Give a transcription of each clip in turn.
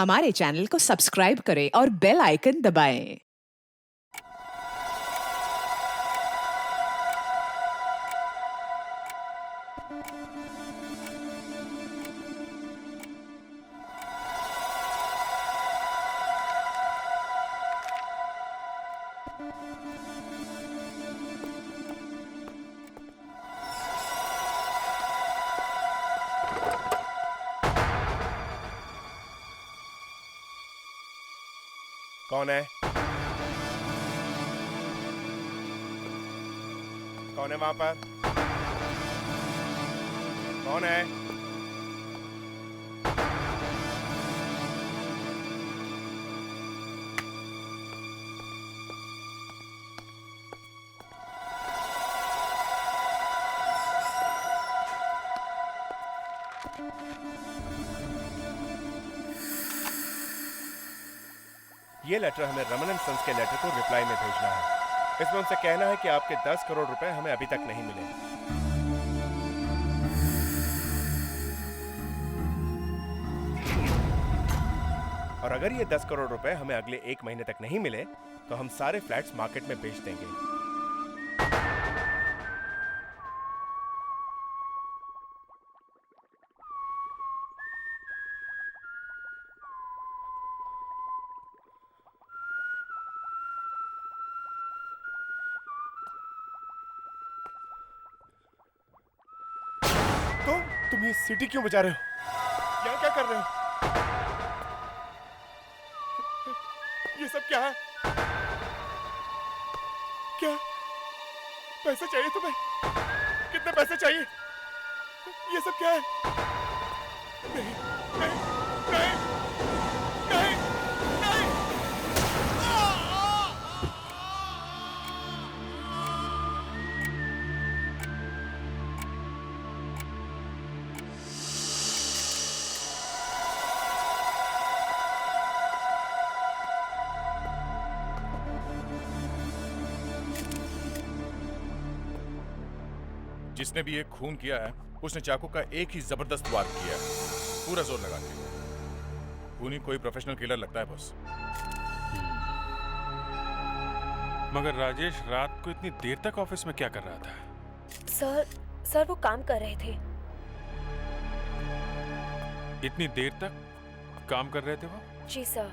हमारे चैनल को सब्सक्राइब करें और बेल आइकन दबाएं। कौन है? कौन है वहां पर? कौन है? ये लेटर हमें रमन एंड सन्स के लेटर को रिप्लाई में भेजना है। इसमें उनसे कहना है कि आपके 10 करोड़ रुपए हमें अभी तक नहीं मिले। और अगर ये 10 करोड़ रुपए हमें अगले 1 महीने तक नहीं मिले तो हम सारे फ्लैट्स मार्केट में बेच देंगे। तुम ये सीटी क्यों बजा रहे हो? यहाँ क्या कर रहे हो? ये सब क्या है? क्या पैसे चाहिए तुम्हें? कितने पैसे चाहिए? ये सब क्या है? नहीं, नहीं, नहीं, नहीं, नहीं। जिसने भी ये खून किया है उसने चाकू का एक ही जबरदस्त वार किया है, पूरा जोर लगा के। खूनी कोई प्रोफेशनल किलर लगता है बॉस। मगर राजेश रात को इतनी देर तक ऑफिस में क्या कर रहा था? सर वो काम कर रहे थे। इतनी देर तक काम कर रहे थे वो? जी सर,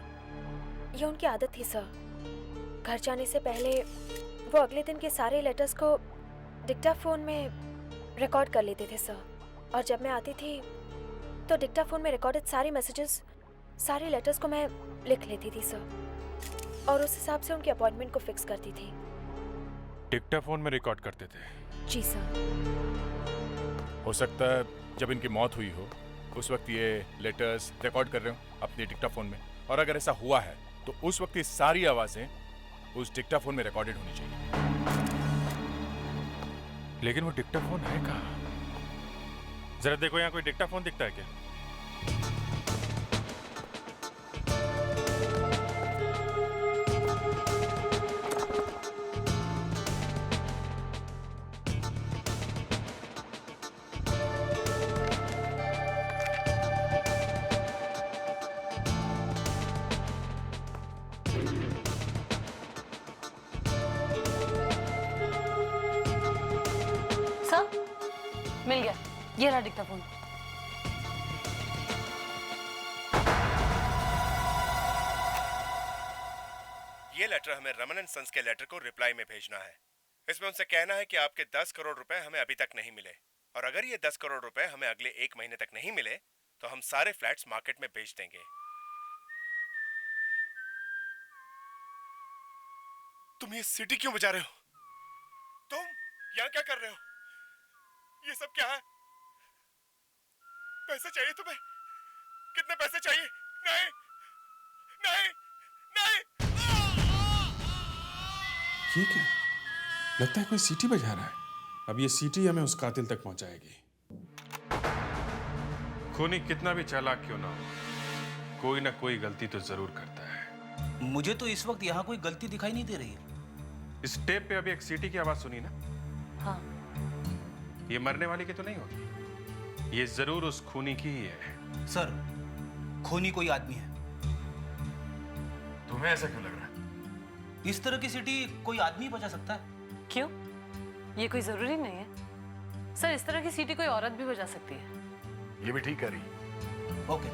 ये उनकी आदत थी सर। घर जाने से पहले वो अगले दिन के सारे लेटर्स को डिक्टाफोन में रिकॉर्ड कर लेते थे सर। और जब मैं आती थी तो डिक्टाफोन में रिकॉर्डेड सारे मैसेजेस, सारे लेटर्स को मैं लिख लेती थी सर, और उस हिसाब से उनकी अपॉइंटमेंट को फिक्स करती थी। डिक्टाफोन में रिकॉर्ड करते थे? जी सर। हो सकता है जब इनकी मौत हुई हो उस वक्त ये लेटर्स रिकॉर्ड कर रहे हो अपने डिक्टाफोन में, और अगर ऐसा हुआ है तो उस वक्त ये सारी आवाजें उस डिक्टाफोन में रिकॉर्डेड होनी चाहिए। लेकिन वो डिक्टाफोन है कहाँ? जरा देखो, यहाँ कोई डिक्टाफोन दिखता है क्या? मिल गया, ये रहा डिक्टाफोन। ये लेटर हमें रमन एंड सन्स के लेटर को रिप्लाई में भेजना है। इसमें उनसे कहना है कि आपके 10 करोड़ रुपए हमें अभी तक नहीं मिले, और अगर ये 10 करोड़ रुपए हमें अगले 1 महीने तक नहीं मिले तो हम सारे फ्लैट्स मार्केट में बेच देंगे। तुम ये सीटी क्यों बजा रहे हो? तुम यहाँ क्या कर रहे हो? ये सब क्या है? पैसे चाहिए तुम्हें? कितने पैसे चाहिए? नहीं, नहीं, नहीं। ये क्या? लगता है कोई सीटी बजा रहा है। अब ये सीटी हमें उस कातिल तक पहुंचाएगी। खूनी कितना भी चालाक क्यों ना हो, कोई ना कोई गलती तो जरूर करता है। मुझे तो इस वक्त यहाँ कोई गलती दिखाई नहीं दे रही है। इस टेप पे अभी एक सीटी की आवाज सुनी ना? हाँ। ये मरने वाली की तो नहीं होगी, ये जरूर उस खूनी की ही है। सर, खूनी कोई आदमी है तुम्हें ऐसा क्यों लग रहा है? इस तरह की सीटी कोई आदमी बजा सकता है। क्यों? ये कोई जरूरी नहीं है सर। इस तरह की सीटी कोई औरत भी बजा सकती है। ये भी ठीक कह रही है। ओके,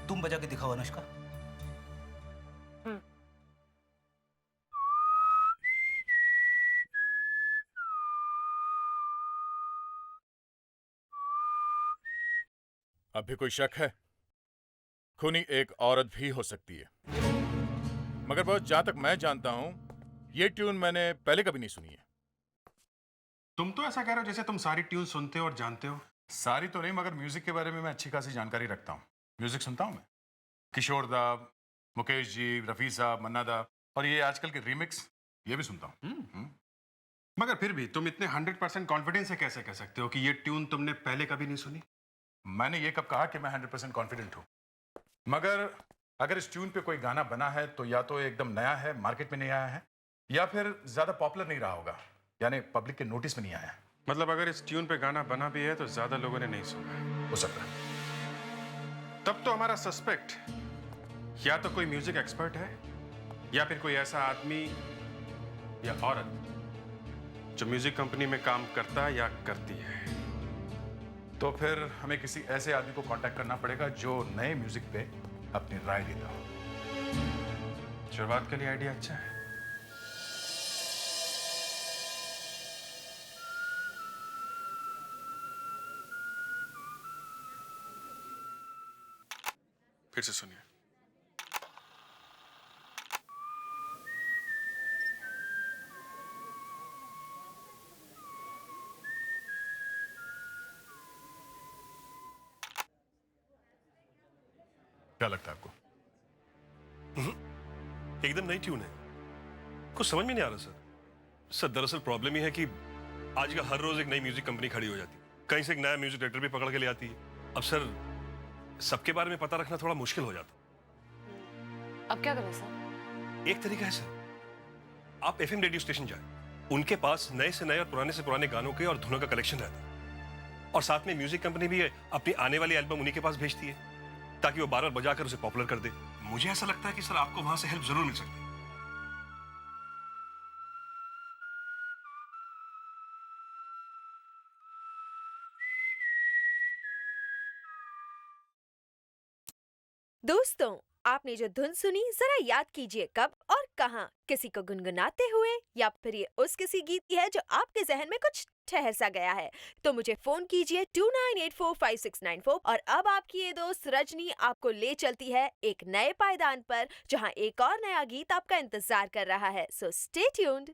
तुम बजा के दिखाओ अनुष्का। अब भी कोई शक है? खूनी एक औरत भी हो सकती है, मगर बहुत जहां तक मैं जानता हूं ये ट्यून मैंने पहले कभी नहीं सुनी है। तुम तो ऐसा कह रहे हो जैसे तुम सारी ट्यून सुनते हो और जानते हो। सारी तो नहीं, मगर म्यूजिक के बारे में मैं अच्छी खासी जानकारी रखता हूँ। म्यूजिक सुनता हूँ मैं, किशोर दा, मुकेश जी, रफी साहब, मन्ना दा, और ये आजकल के रीमिक्स ये भी सुनता हूँ। मगर फिर भी तुम इतने 100% कॉन्फिडेंस से कैसे कह सकते हो कि ये ट्यून तुमने पहले कभी नहीं सुनी? मैंने ये कब कहा कि मैं 100% कॉन्फिडेंट हूँ? मगर अगर इस ट्यून पे कोई गाना बना है तो या तो एकदम नया है, मार्केट में नहीं आया है, या फिर ज्यादा पॉपुलर नहीं रहा होगा, यानी पब्लिक के नोटिस में नहीं आया। मतलब अगर इस ट्यून पे गाना बना भी है तो ज्यादा लोगों ने नहीं सुना है। हो सकता है। तब तो हमारा सस्पेक्ट या तो कोई म्यूजिक एक्सपर्ट है या फिर कोई ऐसा आदमी या औरत जो म्यूजिक कंपनी में काम करता या करती है। तो फिर हमें किसी ऐसे आदमी को कांटेक्ट करना पड़ेगा जो नए म्यूजिक पे अपनी राय देता हो। शुरुआत के लिए आइडिया अच्छा है। फिर से सुनिए। क्या लगता है आपको? एकदम नई ट्यून है, कुछ समझ में नहीं आ रहा सर। दरअसल प्रॉब्लम ये है कि आजकल हर रोज एक नई म्यूजिक कंपनी खड़ी हो जाती है, कहीं से एक नया म्यूजिक डायरेक्टर भी पकड़ के ले आती है। अब सर सबके बारे में पता रखना थोड़ा मुश्किल हो जाता। अब क्या करें सर? एक तरीका है सर, आप एफएम रेडियो स्टेशन जाएं, उनके पास नए से नए और पुराने से पुराने गानों के और धुनों का कलेक्शन रहता है, और साथ में म्यूजिक कंपनी भी अपनी आने वाली एल्बम उन्हीं के पास भेजती है ताकि वो बार बार बजाकर उसे पॉपुलर कर दे। मुझे ऐसा लगता है कि सर आपको वहां से हेल्प जरूर मिल सकती है। दोस्तों, आपने जो धुन सुनी जरा याद कीजिए कब और कहां, किसी को गुनगुनाते हुए, या फिर ये उस किसी गीत की है जो आपके जहन में कुछ ठहर सा गया है। तो मुझे फोन कीजिए 29845694 और अब आपकी ये दोस्त रजनी आपको ले चलती है एक नए पायदान पर जहां एक और नया गीत आपका इंतजार कर रहा है। So stay tuned.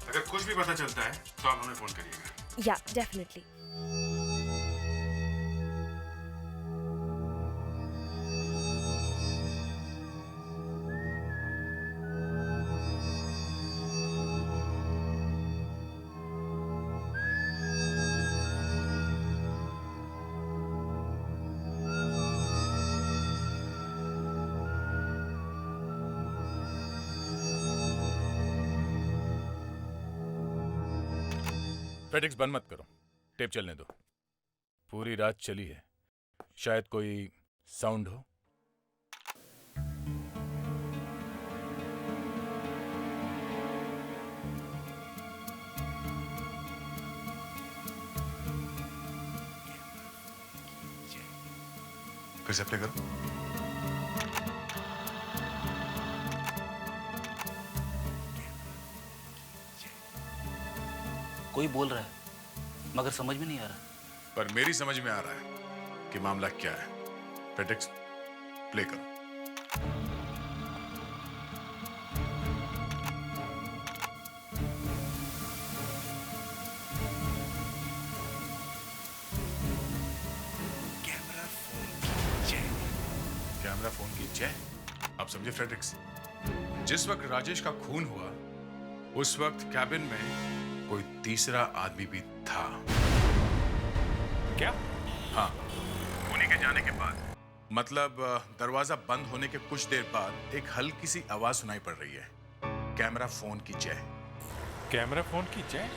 अगर कुछ भी पता चलता है तो आप हमें फोन करिएगा। या डेफिनेटली। फेडिक्स बंद मत करो, टेप चलने दो। पूरी रात चली है, शायद कोई साउंड हो। फिर से प्ले करो। कोई बोल रहा है मगर समझ में नहीं आ रहा। पर मेरी समझ में आ रहा है कि मामला क्या है। फेडिक्स प्ले करो। कैमरा फोन की जय। आप समझे फ्रेडरिक्स? जिस वक्त राजेश का खून हुआ उस वक्त कैबिन में कोई तीसरा आदमी भी था। क्या? हाँ, खूनी के जाने के बाद, मतलब दरवाजा बंद होने के कुछ देर बाद एक हल्की सी आवाज सुनाई पड़ रही है। कैमरा फोन की जय। कैमरा फोन की जय।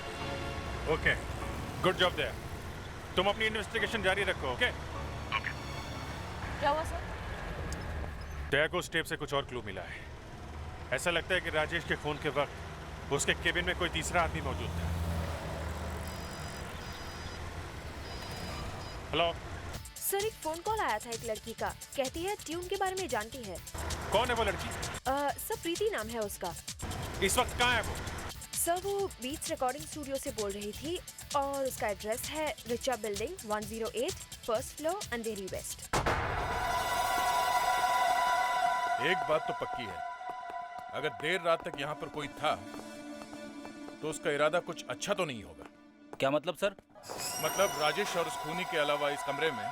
Okay, good job there. तुम अपनी इन्वेस्टिगेशन जारी रखो। ओके। क्या हुआ सर? टैग उस टेप से कुछ और क्लू मिला है। ऐसा लगता है कि राजेश के खून के वक्त उसके केबिन में कोई तीसरा आदमी मौजूद था। हेलो सर, एक फोन कॉल आया था एक लड़की का, कहती है ट्यून के बारे में जानती है। कौन है वो लड़की? सर, प्रीति नाम है उसका। इस वक्त कहाँ है वो? सर, वो बीट्स रिकॉर्डिंग स्टूडियो से बोल रही थी और उसका एड्रेस है रिचा बिल्डिंग 108 फर्स्ट फ्लोर अंधेरी वेस्ट। एक बात तो पक्की है, अगर देर रात तक यहाँ पर कोई था तो उसका इरादा कुछ अच्छा तो नहीं होगा। क्या मतलब सर? मतलब राजेश और उस खूनी के अलावा इस कमरे में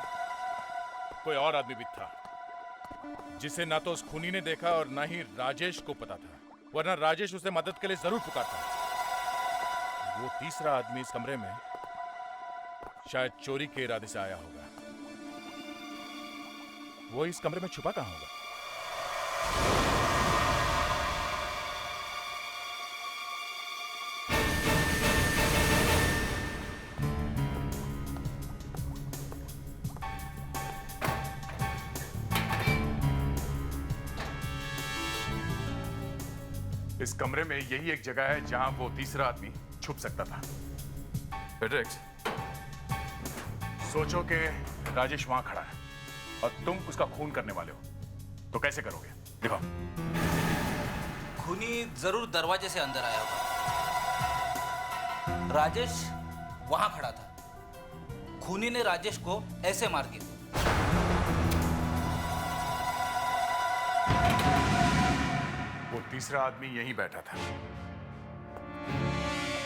कोई और आदमी भी था जिसे ना तो उस खूनी ने देखा और ना ही राजेश को पता था, वरना राजेश उसे मदद के लिए जरूर पुकारता। वो तीसरा आदमी इस कमरे में शायद चोरी के इरादे से आया होगा। वो इस कमरे में छुपा कहां होगा? इस कमरे में यही एक जगह है जहां वो तीसरा आदमी छुप सकता था। फेड्रिक्स, सोचो कि राजेश वहां खड़ा है और तुम उसका खून करने वाले हो, तो कैसे करोगे? दिखाओ। खूनी जरूर दरवाजे से अंदर आया होगा। राजेश वहां खड़ा था। खूनी ने राजेश को ऐसे मार दिया। वो तीसरा आदमी यहीं बैठा था।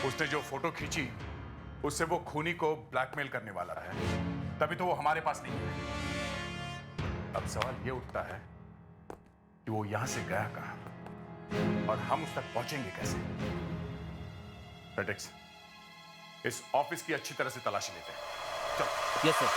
उसने जो फोटो खींची उससे वो खूनी को ब्लैकमेल करने वाला है, तभी तो वो हमारे पास नहीं है। अब सवाल ये उठता है कि वो यहां से गया कहां और हम उस तक पहुंचेंगे कैसे? फेड्रिक्स, इस ऑफिस की अच्छी तरह से तलाशी लेते हैं। चलो। Yes sir.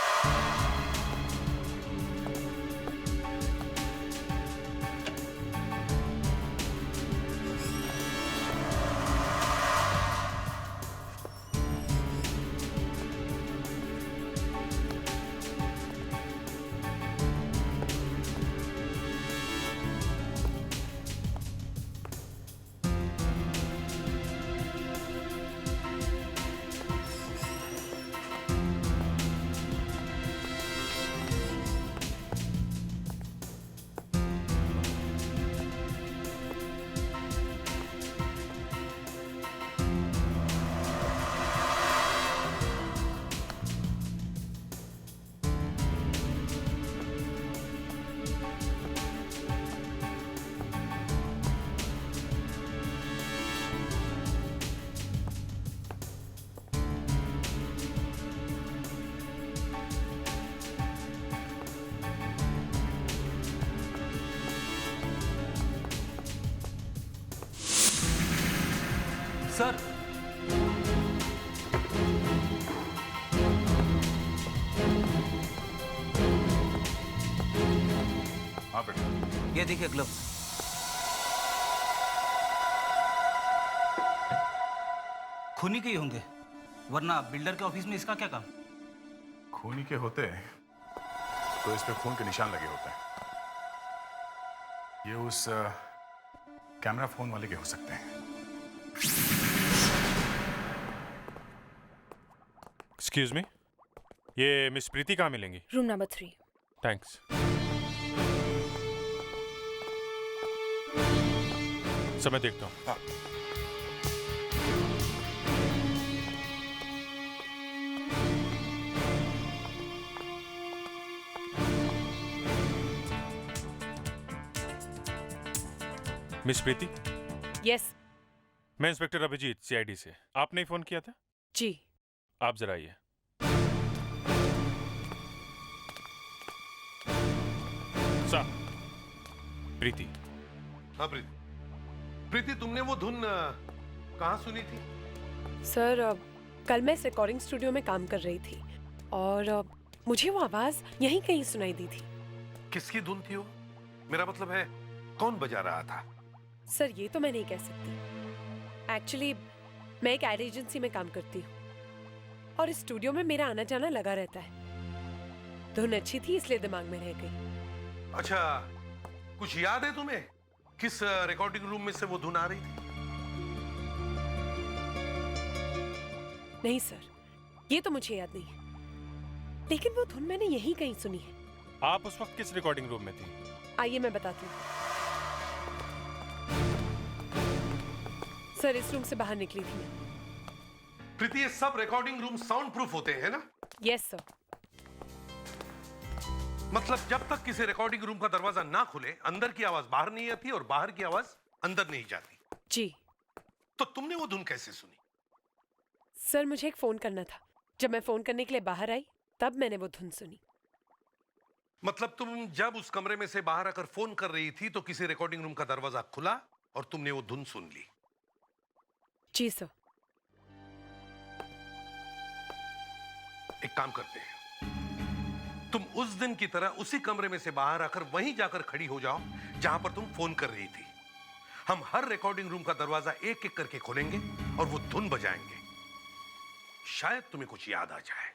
सर, हाँ बेटा, ये देखिए ग्लव्स। खूनी के ही होंगे, वरना बिल्डर के ऑफिस में इसका क्या काम? खूनी के होते तो इस पे खून के निशान लगे होते हैं। ये उस कैमरा फोन वाले के हो सकते हैं। एक्सक्यूज मी, ये मिस प्रीति कहाँ मिलेंगी? Room number 3। थैंक्स। समय देखता हूँ। हाँ। मिस प्रीति, यस मैं इंस्पेक्टर अभिजीत, सीआईडी से। आपने ही फोन किया था? जी। आप जरा आइए। सर, प्रीति। हाँ प्रीति, प्रीति तुमने वो धुन कहाँ सुनी थी? सर, कल मैं इस रिकॉर्डिंग स्टूडियो में काम कर रही थी और मुझे वो आवाज यहीं कहीं सुनाई दी थी। किसकी धुन थी वो? मेरा मतलब है कौन बजा रहा था? सर, ये तो मैं नहीं कह सकती। एक्चुअली मैं एक एड एजेंसी में काम करती हूँ और इस स्टूडियो में मेरा आना जाना लगा रहता है। धुन अच्छी थी इसलिए दिमाग में रह गई। अच्छा, कुछ याद है तुम्हें किस रिकॉर्डिंग रूम में से वो धुन आ रही थी? नहीं सर, ये तो मुझे याद नहीं है, लेकिन वो धुन मैंने यहीं कहीं सुनी है। आप उस वक्त किस रिकॉर्डिंग रूम में थी? आइए मैं बताती हूँ। सर, इस रूम से बाहर निकली थी मैं। प्रीति, ये सब रिकॉर्डिंग रूम साउंड प्रूफ होते हैं ना? Yes sir. मतलब जब तक किसी रिकॉर्डिंग रूम का दरवाजा ना खुले, अंदर की आवाज बाहर नहीं आती और बाहर की आवाज अंदर नहीं जाती। जी। तो तुमने वो धुन कैसे सुनी? सर, मुझे एक फोन करना था। जब मैं फोन करने के लिए बाहर आई, तब मैंने वो धुन सुनी। मतलब तुम जब उस कमरे में से बाहर आकर फोन कर रही थी तो किसी रिकॉर्डिंग रूम का दरवाजा खुला और तुमने वो धुन सुन ली? जी सर। एक काम करते हैं, तुम उस दिन की तरह उसी कमरे में से बाहर आकर वहीं जाकर खड़ी हो जाओ जहां पर तुम फोन कर रही थी। हम हर रिकॉर्डिंग रूम का दरवाजा एक एक करके खोलेंगे और वो धुन बजाएंगे। शायद तुम्हें कुछ याद आ जाए।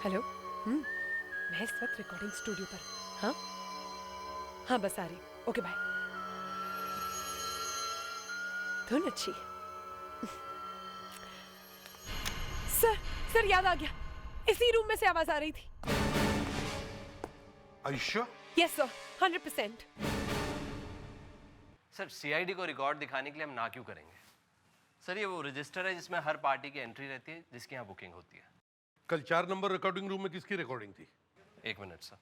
हेलो। मैं इस वक्त रिकॉर्डिंग स्टूडियो पर। हाँ हाँ, बस आ रही। Okay bye. धुन अच्छी है। सर याद आ गया, इसी रूम में से आवाज आ रही थी। Are you sure? Yes sir, 100%। Sir, CID को रिकॉर्ड दिखाने के लिए हम ना क्यों करेंगे? सर, ये वो रजिस्टर है जिसमें हर पार्टी की एंट्री रहती है, जिसकी यहाँ बुकिंग होती है। कल 4 नंबर रिकॉर्डिंग रूम में किसकी रिकॉर्डिंग थी? 1 मिनट सर।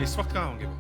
इस वक्त कहाँ होंगे वो?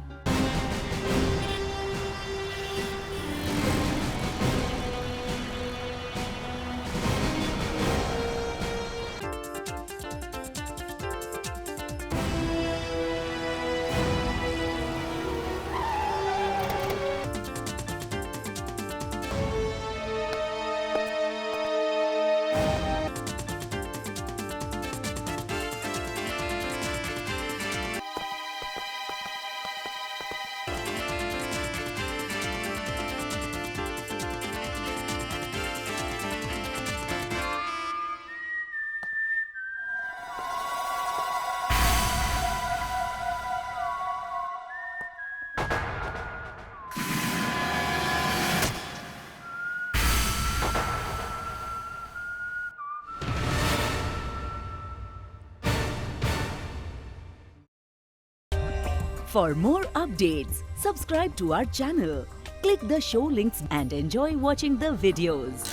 For more updates, subscribe to our channel, click the show links and enjoy watching the videos.